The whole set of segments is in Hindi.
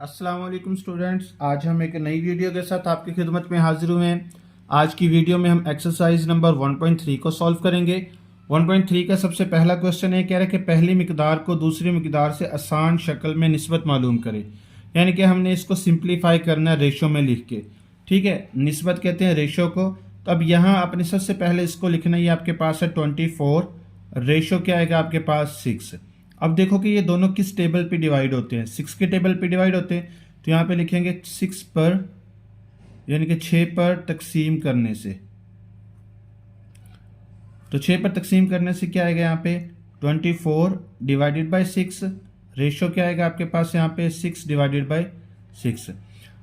अस्सलाम वालेकुम स्टूडेंट्स, आज हम एक नई वीडियो के साथ आपकी खिदमत में हाजिर हुए हैं। आज की वीडियो में हम एक्सरसाइज नंबर 1.3 को सॉल्व करेंगे। 1.3 का सबसे पहला क्वेश्चन है, कह रहा है कि पहली मिकदार को दूसरी मिकदार से आसान शक्ल में निस्बत मालूम करें। यानी कि हमने इसको सिंप्लीफाई करना है रेशो में लिख के। ठीक है, निस्बत कहते हैं रेशो को। तो अब यहाँ आपने सबसे पहले इसको लिखना है, ये आपके पास है 24, रेशो क्या आएगा आपके पास 6। अब देखो कि ये दोनों किस टेबल पे डिवाइड होते हैं, 6 के टेबल पे डिवाइड होते हैं। तो यहाँ पे लिखेंगे 6 पर, यानी कि 6 पर तकसीम करने से। तो 6 पर तकसीम करने से क्या आएगा यहाँ पे 24 डिवाइडेड बाई 6। रेशो क्या आएगा आपके पास यहाँ पे 6 डिवाइडेड बाई 6।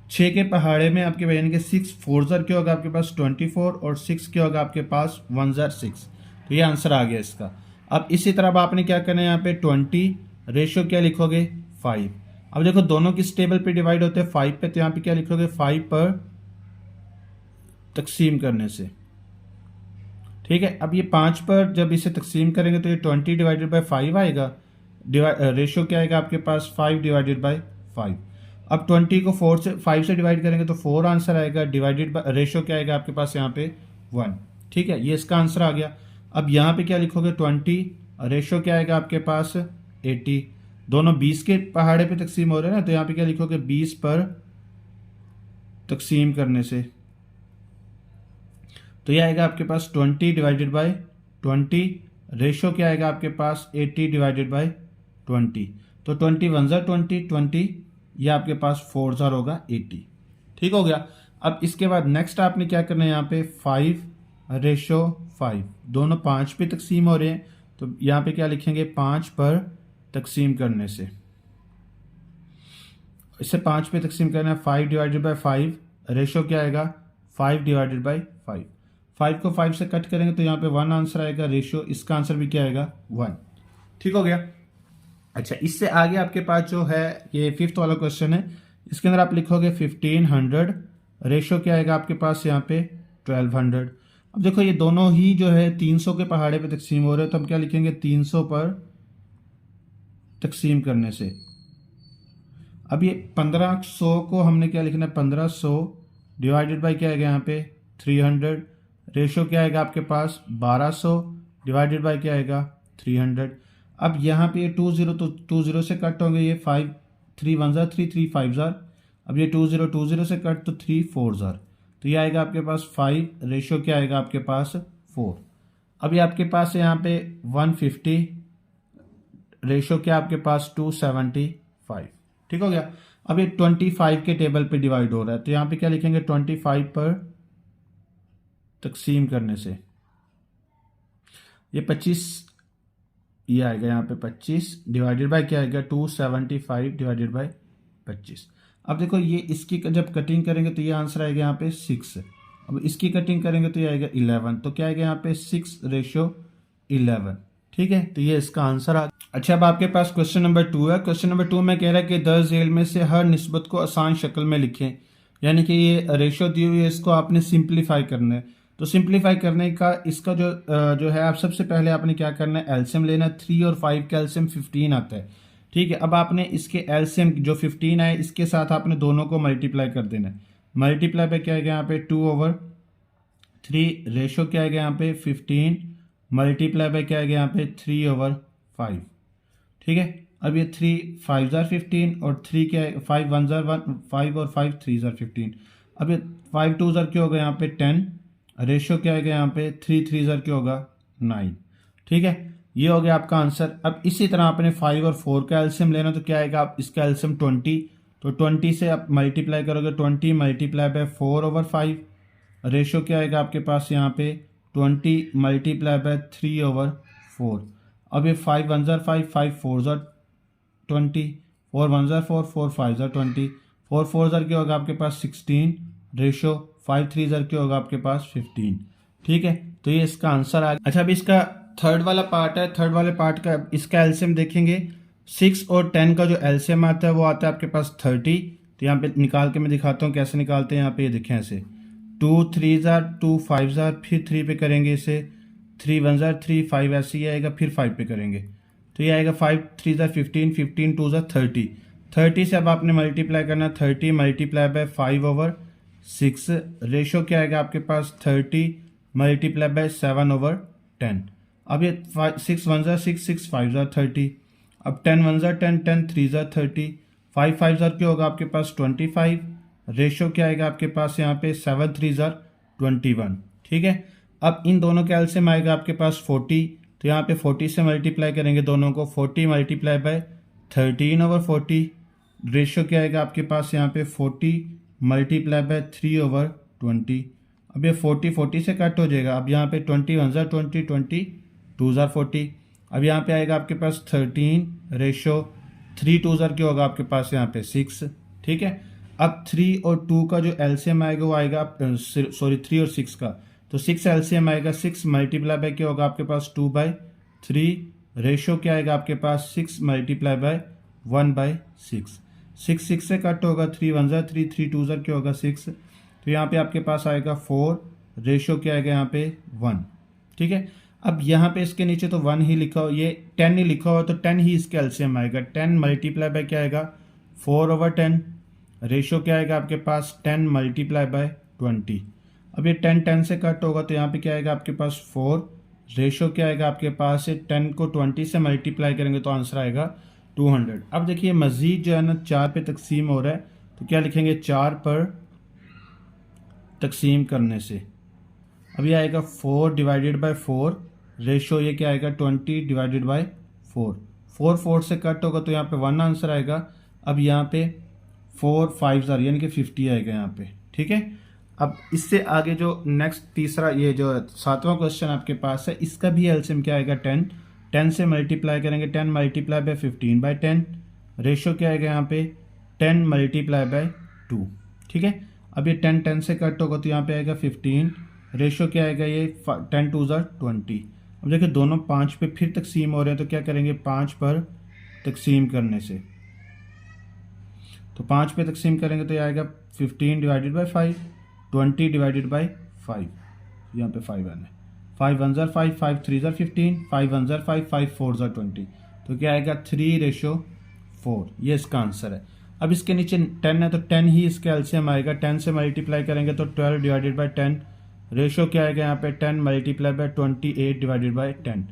6 के पहाड़े में आपके यानी कि 6 4 ज़र क्या होगा आपके पास 24 और 6 क्या होगा आपके पास 1 ज़र 6। तो ये आंसर आ गया इसका। अब इसी तरह अब आपने क्या करना है यहाँ पे 20 रेशो क्या लिखोगे 5। अब देखो दोनों किस टेबल पे डिवाइड होते हैं 5 पे, तो यहाँ पे क्या लिखोगे 5 पर तकसीम करने से। ठीक है, अब ये 5 पर जब इसे तकसीम करेंगे तो ये 20 डिवाइडेड बाई 5 आएगा। रेशो क्या आएगा आपके पास 5 डिवाइडेड बाई 5। अब 20 को 5 से डिवाइड करेंगे तो 4 आंसर आएगा, डिवाइडेड बाई रेशो क्या आएगा आपके पास यहाँ पे 1। ठीक है, ये इसका आंसर आ गया। अब यहाँ पे क्या लिखोगे 20, रेशो क्या आएगा आपके पास 80। दोनों 20 के पहाड़े पे तकसीम हो रहे हैं ना, तो यहाँ पे क्या लिखोगे 20 पर तकसीम करने से। तो ये आएगा आपके पास 20 डिवाइडेड बाई 20, रेशो क्या आएगा आपके पास 80 डिवाइडेड बाई 20। तो 20 1 ज़र 20, ये आपके पास 4 ज़र होगा 80। ठीक हो गया। अब इसके बाद नेक्स्ट आपने क्या करना है यहाँ पे 5 रेशो 5, दोनों 5 पे तकसीम हो रहे हैं। तो यहाँ पे क्या लिखेंगे 5 पर तकसीम करने से। इससे 5 पे तकसीम करना है 5 डिवाइडेड बाई 5, रेशो क्या आएगा 5 डिवाइडेड बाई 5। 5 को 5 से कट करेंगे तो यहाँ पे 1 आंसर आएगा, रेशियो इसका आंसर भी क्या आएगा 1। ठीक हो गया। अच्छा, इससे आगे आपके पास जो है ये 5th वाला क्वेश्चन है, इसके अंदर आप लिखोगे 1500, रेशियो क्या आएगा आपके पास यहाँ पे 1200। अब देखो ये दोनों ही जो है 300 के पहाड़े पे तकसीम हो रहे हैं, तो हम क्या लिखेंगे 300 पर तकसीम करने से। अब ये 1500 को हमने क्या लिखना है 1500 डिवाइडेड बाई क्या आएगा यहाँ पे 300, रेशो क्या आएगा आपके पास 1200 डिवाइडेड बाई क्या आएगा 300। अब यहाँ पे ये 20 तो 20 से कट होंगे, ये 5 3 1 ज़र 3 3 5 ज़र। अब ये 20 से कट तो 3 4 ज़र। तो ये आएगा आपके पास 5, रेशो क्या आएगा आपके पास 4। अब ये आपके पास है यहाँ पे 150, रेशो क्या आपके पास 275। ठीक हो गया। अब ये 25 के टेबल पे डिवाइड हो रहा है, तो यहाँ पे क्या लिखेंगे 25 पर तकसीम करने से। ये 25 ये आएगा यहाँ पे 25 डिवाइडेड बाय क्या आएगा 275 डिवाइडेड बाय 25। अब देखो ये इसकी जब कटिंग करेंगे तो ये आंसर आएगा यहाँ पे 6। अब इसकी कटिंग करेंगे तो ये आएगा 11। तो क्या आएगा यहाँ पे 6 रेशो 11। ठीक है, तो ये इसका आंसर आ। अच्छा, अब आपके पास क्वेश्चन नंबर 2 है। क्वेश्चन नंबर 2 में कह रहा है कि 10 झेल में से हर निस्बत को आसान शक्ल में लिखें। यानी कि ये रेशो दी हुई है, इसको आपने सिंप्लीफाई करना है। तो सिंप्लीफाई करने का इसका जो है आप सबसे पहले आपने क्या करना है एलसीएम लेना है। 3 और 5 का एलसीएम 15 आता है। ठीक है, अब आपने इसके एलसीएम जो 15 है इसके साथ आपने दोनों को मल्टीप्लाई कर देना है। मल्टीप्लाई पे क्या आएगा यहाँ पे 2/3, रेशो क्या आएगा यहाँ पे 15, मल्टीप्लाई पे क्या आएगा यहाँ पे 3/5। ठीक है, अब ये 3 5 ज़र 15 और 3 क्या है 5 1 ज़र 5 और 5 3 ज़र 15। अब ये 5 2 ज़र क्या होगा यहाँ पे 10, रेशो क्या आएगा यहाँ पे 3 3 ज़र क्या होगा 9। ठीक है, ये हो गया आपका आंसर। अब इसी तरह आपने 5 और 4 का एलसीएम लेना, तो क्या आएगा आप इसका एलसीएम 20। तो 20 से आप मल्टीप्लाई करोगे 20 मल्टीप्लाई बाय 4/5, रेशो क्या आएगा आपके पास यहाँ पे 20 मल्टीप्लाई बाय 3/4। अब ये 5 1 ज़र 5 5 4 ज़र 20, 4 1 ज़र 4 4 5 ज़र 20, 4 4 ज़र क्या होगा आपके पास 16, रेशो 5 3 ज़र क्या होगा आपके पास 15। ठीक है, तो ये इसका आंसर आ गया। अच्छा, अभी इसका थर्ड वाला पार्ट है। थर्ड वाले पार्ट का इसका एलसीएम देखेंगे। 6 और 10 का जो एलसीएम आता है वो आता है आपके पास 30। तो यहाँ पे निकाल के मैं दिखाता हूँ कैसे निकालते हैं। यहाँ पे ये देखें ऐसे 2 3 ज़र 2 5 ज़र, फिर 3 पे करेंगे इसे, 3 1 ज़र 3 5 ऐसे ही आएगा, फिर 5 पे करेंगे तो ये आएगा 5 3 ज़र 15 15 2 ज़र 30। 30 से अब आपने मल्टीप्लाई करना, 30 मल्टीप्लाई बाय 5/6, रेशो क्या आएगा आपके पास 30 मल्टीप्लाई बाय 7/10। अब ये 6 1 ज़ा 6, 6 5 ज़ा 30, अब 10 1 ज़ा 10, 10 3 ज़ा 30, 5 5 ज़ा क्या होगा आपके पास 25, रेशो क्या आएगा आपके पास यहाँ पे 7 3 ज़ा 21। ठीक है, अब इन दोनों के एलसीएम आएगा आपके पास 40, तो यहाँ पे 40 से मल्टीप्लाई करेंगे दोनों को, 40 मल्टीप्लाई बाय 13/40, रेशो क्या आएगा आपके पास यहाँ पे 40 मल्टीप्लाई बाय 3/20। अब ये 40 40 से कट हो जाएगा, अब यहाँ पे 20 1 ज़ा 20, 20 2 ज़ा 40, अब यहाँ पे आएगा आपके पास 13, रेशो 3 2 ज़ा क्या होगा आपके पास यहाँ पे 6। ठीक है, अब 3 और 2 का जो एलसीएम आएगा वो आएगा, सॉरी 3 और 6 का, तो 6 एलसीएम आएगा, 6 मल्टीप्लाई बाय क्या होगा आपके पास 2/3, रेशो क्या आएगा आपके पास 6 मल्टीप्लाई बाय 1/6, 6 6 से कट होगा, 3 1 ज़ा 3, 3 2 ज़ा क्या होगा 6, तो यहाँ पे आपके पास आएगा 4, रेशो क्या आएगा यहाँ पे 1। ठीक है, अब यहाँ पे इसके नीचे तो 1 ही लिखा हो, ये 10 ही लिखा हो, तो 10 ही इसके एलसीएम आएगा, 10 मल्टीप्लाई बाय क्या आएगा 4/10, रेशो क्या आएगा आपके पास 10 मल्टीप्लाई बाय 20। अब ये 10 10 से कट होगा, तो यहाँ पे क्या आएगा आपके पास 4, रेशो क्या आएगा आपके पास 10 को 20 से मल्टीप्लाई करेंगे तो आंसर आएगा 200। अब देखिए मजीद जो है ना 4 पे तकसीम हो रहा है, तो क्या लिखेंगे 4 पर तकसीम करने से, अब ये आएगा 4 डिवाइडेड बाय 4, रेशो ये क्या आएगा 20 डिवाइडेड बाय 4, 4 4 से कट होगा तो यहाँ पे 1 आंसर आएगा। अब यहाँ पे 4 5 ज़ार यानी कि 50 आएगा यहाँ पे। ठीक है, अब इससे आगे जो नेक्स्ट तीसरा ये जो 7वां क्वेश्चन आपके पास है, इसका भी एलसीएम क्या आएगा 10, 10 से मल्टीप्लाई करेंगे, 10 मल्टीप्लाई बाय 15/10, रेशो क्या आएगा यहाँ पे 10 मल्टीप्लाई बाय 2। ठीक है, अब ये 10 10 से कट होगा तो यहाँ पे आएगा 15, रेशो क्या आएगा ये 10 2 ज़ा 20। अब देखिए दोनों 5 पे फिर तकसीम हो रहे हैं, तो क्या करेंगे 5 पर तकसीम करने से, तो 5 पे तकसीम करेंगे तो ये आएगा 15 डिवाइडेड बाय 5, 20 डिवाइडेड बाय 5, यहाँ पे 5 आना है, 5 1 ज़ा 5, 5 3 ज़ा 15, 5 1 ज़ा 5, 5 4 ज़ा 20, तो क्या आएगा 3/4, ये इसका आंसर है। अब इसके नीचे 10 है तो 10 ही इसका एलसीएम आएगा, 10 से मल्टीप्लाई करेंगे तो 12 डिवाइडेड बाय 10, रेशो क्या आएगा यहाँ पे 10 मल्टीप्लाई बाय 28 डिवाइडेड बाय 10,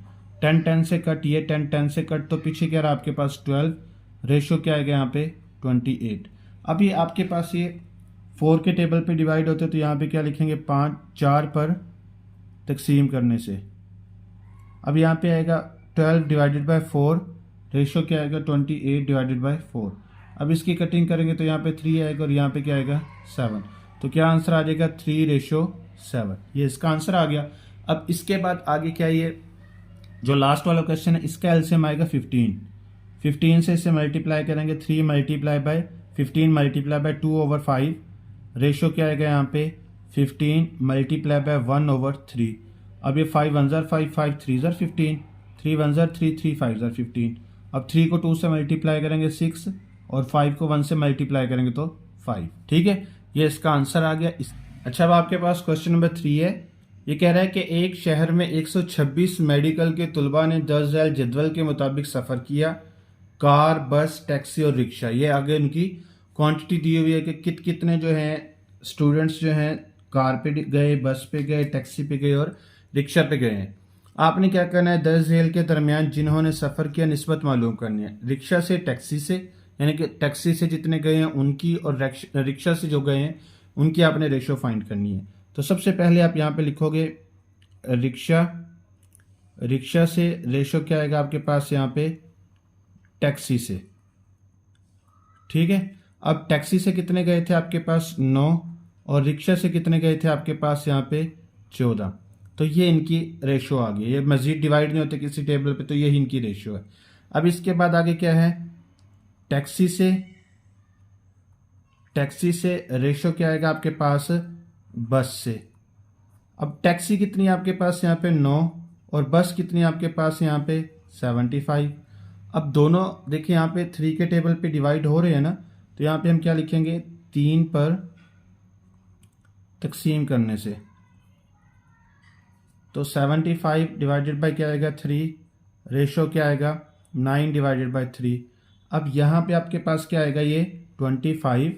10 10 से कट, ये 10 10 से कट, तो पीछे क्या रहा आपके पास 12, रेशो क्या आएगा यहाँ पे 28। अब ये आपके पास ये 4 के टेबल पे डिवाइड होते तो यहाँ पे क्या लिखेंगे 4 पर तकसीम करने से, अब यहाँ पे आएगा 12 डिवाइडेड बाय 4, रेशो क्या आएगा 28 डिवाइडेड बाय 4। अब इसकी कटिंग करेंगे तो यहाँ पे 3 आएगा और यहाँ पे क्या आएगा 7, तो क्या आंसर आ जाएगा 3/7, ये इसका आंसर आ गया। अब इसके बाद आगे क्या, ये जो लास्ट वाला क्वेश्चन है इसका एलसीएम आएगा 15, 15 से इसे मल्टीप्लाई करेंगे, 3 multiply by 15 multiply by 2/5, ratio क्या आएगा यहाँ पे 15 मल्टीप्लाई बाय 1/3। अब ये 5 1 ज़ा 5, 5 3 ज़ा 15, 3 1 ज़ा 3, 3 5 ज़ा 15। अब 3 को 2 से मल्टीप्लाई करेंगे 6 और 5 को 1 से मल्टीप्लाई करेंगे तो 5। ठीक है, ये इसका आंसर आ गया। अच्छा, अब आपके पास क्वेश्चन नंबर 3 है। ये कह रहा है कि एक शहर में 126 मेडिकल के तलबा ने 10 झैल जदवल के मुताबिक सफ़र किया, कार, बस, टैक्सी और रिक्शा। ये आगे उनकी क्वांटिटी दी हुई है कि कितने जो हैं स्टूडेंट्स जो हैं कार पे गए, बस पे गए, टैक्सी पे गए और रिक्शा पे गए हैं। आपने क्या करना है 10 झैल के दरमियान जिन्होंने सफ़र किया निस्बत मालूम करनी है, रिक्शा से टैक्सी से, यानी कि टैक्सी से जितने गए हैं उनकी और रिक्शा से जो गए हैं उनकी आपने रेशो फाइंड करनी है। तो सबसे पहले आप यहाँ पे लिखोगे रिक्शा, रिक्शा से रेशो क्या आएगा आपके पास यहाँ पे टैक्सी से। ठीक है, अब टैक्सी से कितने गए थे आपके पास 9 और रिक्शा से कितने गए थे आपके पास यहाँ पे 14, तो ये इनकी रेशो आ गई। ये मजीद डिवाइड नहीं होते किसी टेबल पे, तो यही इनकी रेशो है। अब इसके बाद आगे क्या है, टैक्सी से रेशो क्या आएगा आपके पास बस से। अब टैक्सी कितनी है आपके पास यहाँ पे 9 और बस कितनी है आपके पास यहाँ पे 75। अब दोनों देखिए यहाँ पे 3 के टेबल पे डिवाइड हो रहे हैं ना, तो यहाँ पे हम क्या लिखेंगे 3 पर तकसीम करने से, तो 75 डिवाइडेड बाय क्या आएगा 3, रेशो क्या आएगा 9 डिवाइडेड बाय 3। अब यहाँ पे आपके पास क्या आएगा, ये 25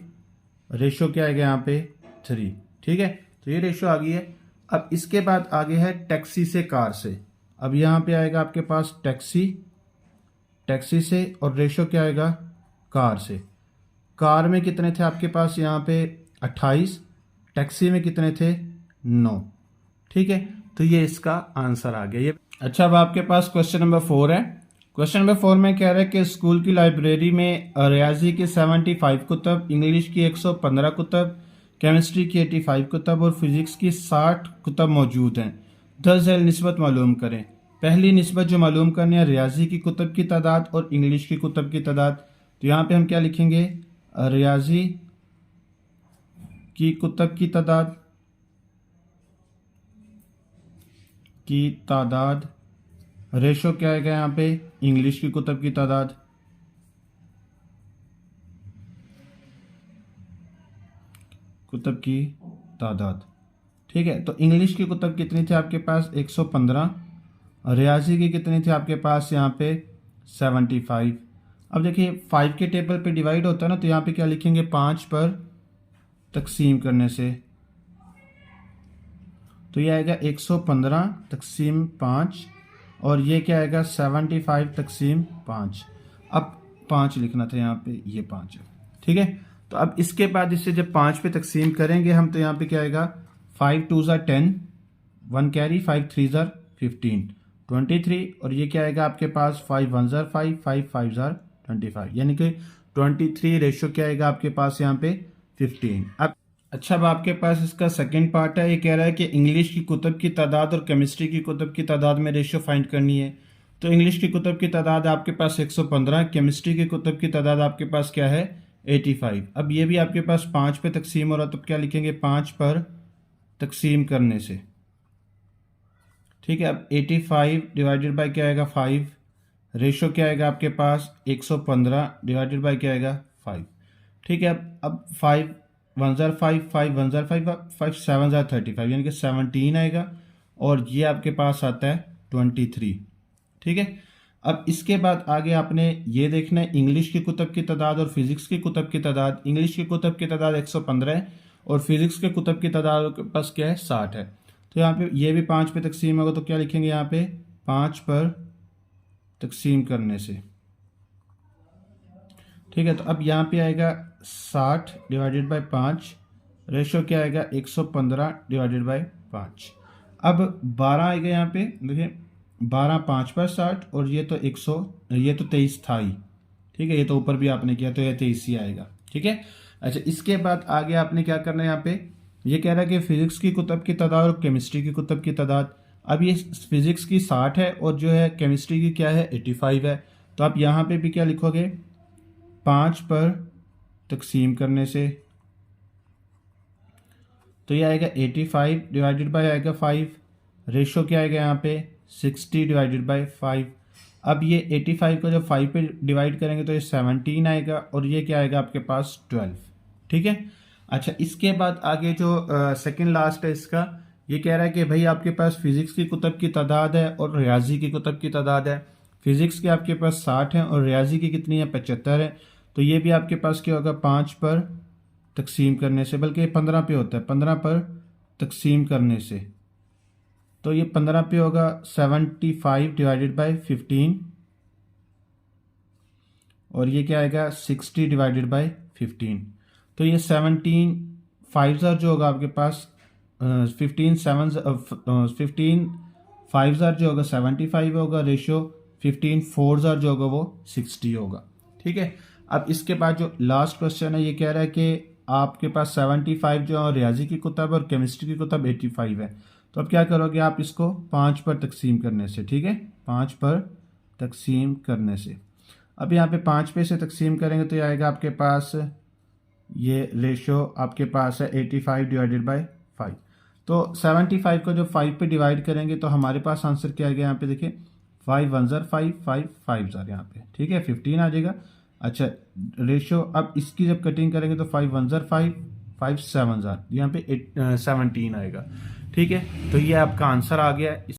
रेशो क्या आएगा यहाँ पे 3। ठीक है, तो ये रेशो आ गई है। अब इसके बाद आगे है टैक्सी से कार से। अब यहाँ पे आएगा आपके पास टैक्सी से और रेशो क्या आएगा कार से। कार में कितने थे आपके पास यहाँ पे 28, टैक्सी में कितने थे 9। ठीक है, तो ये इसका आंसर आ गया ये। अच्छा, अब आपके पास क्वेश्चन नंबर 4 है। क्वेश्चन नंबर 4 में कह रहा है कि स्कूल की लाइब्रेरी में रियाजी की 75 कुतब, इंग्लिश की 115 कुतब, केमिस्ट्री की 85 कुतब और फिजिक्स की 60 कुतब मौजूद हैं। 10 झेल निस्बत मालूम करें। पहली निस्बत जो मालूम करनी है, रियाजी की कुतब की तादाद और इंग्लिश की कुतब की तादाद। तो यहाँ पे हम क्या लिखेंगे, रियाजी की कुतब की तादाद रेशो क्या आएगा यहाँ पे इंग्लिश की कुतब की तादाद। ठीक है, तो इंग्लिश की कुतब कितनी थी आपके पास 115, और रियाजी की कितनी थी आपके पास यहाँ पे 75। अब देखिए 5 के टेबल पे डिवाइड होता है ना, तो यहाँ पे क्या लिखेंगे 5 पर तकसीम करने से, तो ये आएगा 115 तकसीम 5 और ये क्या आएगा 75 तकसीम 5। अब 5 लिखना था यहाँ पे, ये 5 है। ठीक है, तो अब इसके बाद इसे जब 5 पे तकसीम करेंगे हम, तो यहाँ पे क्या आएगा 5 2 ज़ा 10, 1 कैरी, 5 3 ज़ा 15, 23, और ये क्या आएगा आपके पास 5 1 ज़ा 5, 5 5 ज़ा 25, यानी कि 23 रेशो क्या आएगा आपके पास यहाँ पे 15। अब अच्छा, अब आपके पास इसका सेकंड पार्ट है। ये कह रहा है कि इंग्लिश की कुतब की तादाद और केमिस्ट्री की कुतब की तादाद में रेशो फाइंड करनी है। तो इंग्लिश की कुतब की तादाद आपके पास 115, केमिस्ट्री की कुतब की तादाद आपके पास क्या है 85। अब ये भी आपके पास 5 पे तकसीम हो रहा है, तो क्या लिखेंगे 5 पर तकसीम करने से। ठीक है, अब 85 डिवाइडेड बाई क्या आएगा 5, रेशो क्या आएगा आपके पास 115 डिवाइडेड बाई क्या आएगा 5। ठीक है, अब 5 1 ज़ा 5, 5 1 ज़ा 5, 5 7 ज़ा 35, यानी कि 17 आएगा, और ये आपके पास आता है 23। ठीक है, अब इसके बाद आगे आपने ये देखना है इंग्लिश की कुतब की तादाद और फिजिक्स की कुतब की तादाद। इंग्लिश की कुतब की तादाद 115 है और फिजिक्स के कुतब की तादाद के पास क्या है 60 है। तो यहाँ पे ये भी 5 पे तकसीम होगा, तो क्या लिखेंगे यहाँ पे 5 पर तकसीम करने से। ठीक है, तो अब यहाँ पे आएगा 60 डिवाइडेड बाई 5, रेशो क्या आएगा 115 डिवाइडेड बाई 5। अब 12 आएगा यहाँ पे, देखिए 12 5 पर 60, और ये तो 23 था ही। ठीक है, ये तो ऊपर भी आपने किया, तो ये 23 ही आएगा। ठीक है, अच्छा इसके बाद आगे आपने क्या करना है, यहाँ पे ये कह रहा है कि फिजिक्स की कुतब की तादाद और केमिस्ट्री की कुतब की तादाद। अब ये फिजिक्स की 60 है और जो है केमिस्ट्री की क्या है 85 है। तो आप यहाँ पे भी क्या लिखोगे 5 पर तकसीम करने से, तो ये आएगा 85 डिवाइडेड बाय आएगा 5, रेशो क्या आएगा यहाँ पे 60 डिवाइडेड बाय 5। अब ये 85 को जब 5 पे डिवाइड करेंगे तो ये 17 आएगा, और ये क्या आएगा आपके पास 12। ठीक है, अच्छा इसके बाद आगे जो सेकंड लास्ट है इसका, ये कह रहा है कि भाई आपके पास फिजिक्स की कुतब की तादाद है और रियाजी की कुतब की तादाद है। फिजिक्स के आपके पास 60 है और रियाजी की कितनी है 75 है। तो ये भी आपके पास क्या होगा 5 पर तकसीम करने से, बल्कि 15 पे होता है, 15 पर तकसीम करने से, तो ये 15 पे होगा 75 डिवाइडेड बाय 15, और ये क्या आएगा 60 डिवाइडेड बाय 15। तो ये 17 5 ज़ार जो होगा आपके पास 15 5 ज़ार जो होगा 75 होगा, रेशियो 15 4 ज़ार जो होगा वो 60 होगा। ठीक है, अब इसके बाद जो लास्ट क्वेश्चन है, ये कह रहा है कि आपके पास 75 जो है रियाजी की कुतब और केमिस्ट्री की कुतब 85 है। तो अब क्या करोगे आप इसको 5 पर तकसीम करने से। ठीक है, 5 पर तकसीम करने से, अब यहाँ पे 5 पे से तकसीम करेंगे तो ये आएगा आपके पास, ये रेशो आपके पास है 85 डिवाइडेड बाय 5। तो 75 को जो 5 पे डिवाइड करेंगे तो हमारे पास आंसर क्या आ गया यहाँ पे देखिए 5 1 ज़ार 5, 5 5 ज़ार यहाँ पे। ठीक है, 15 आ जाएगा। अच्छा रेशो, अब इसकी जब कटिंग करेंगे तो 5 1 ज़ार 5, 5 7 ज़ार, यहाँ पे 17 आएगा। ठीक है, तो ये आपका आंसर आ गया।